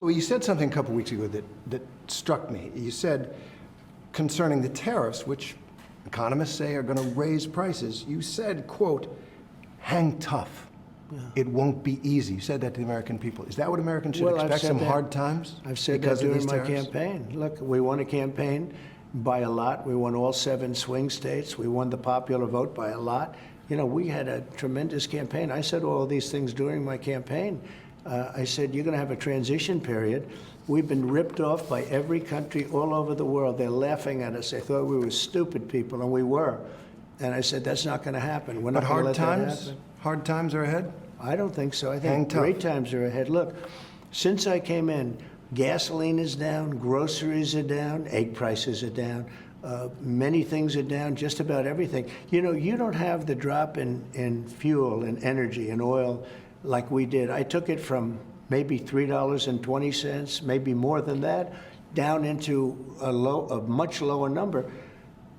Well, you said something a couple weeks ago that struck me. You said concerning the tariffs, which economists say are going to raise prices, you said, quote, hang tough. Yeah. It won't be easy. You said that to the American people. Is that what Americans should expect, some hard times? I've said that during my campaign. Look, we won a campaign by a lot. We won all 7 swing states. We won the popular vote by a lot. You know, we had a tremendous campaign. I said all these things during my campaign. I said, you're going to have a transition period. We've been ripped off by every country all over the world. They're laughing at us. They thought we were stupid people, and we were. And I said, that's not going to happen. We're not going to let that happen. Hard times are ahead? I don't think so. I think great times are ahead. Look, since I came in, gasoline is down, groceries are down, egg prices are down, many things are down, just about everything. You know, you don't have the drop in fuel and energy and oil like we did. I took it from maybe $3.20, maybe more than that, down into a much lower number.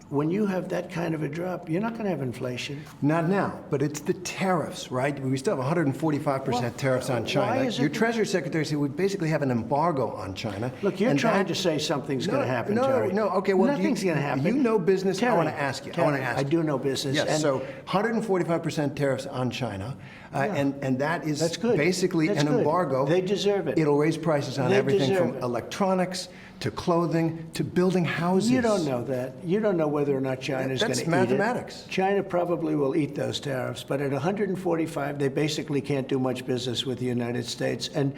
When you have that kind of a drop, you're not going to have inflation. Not now, but it's the tariffs, right? We still have 145% tariffs on China. Your Treasury Secretary said we basically have an embargo on China. Look, you're trying to say something's going to happen, Terry. No, okay, well, nothing's going to happen. You know business. Terry, I want to ask you. I do know business. Yes, so 145% tariffs on China, and that is basically an embargo. They deserve it. It'll raise prices on everything from electronics to clothing to building houses. You don't know that. You don't know whether or not China's going to eat it. That's mathematics. China probably will eat those tariffs, but at 145, they basically can't do much business with the United States. And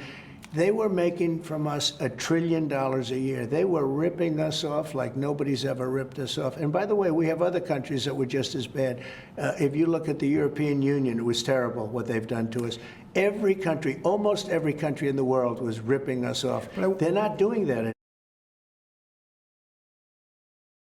they were making from us $1 trillion a year. They were ripping us off like nobody's ever ripped us off. And by the way, we have other countries that were just as bad. If you look at the European Union, it was terrible what they've done to us. Every country, almost every country in the world was ripping us off. They're not doing that anymore.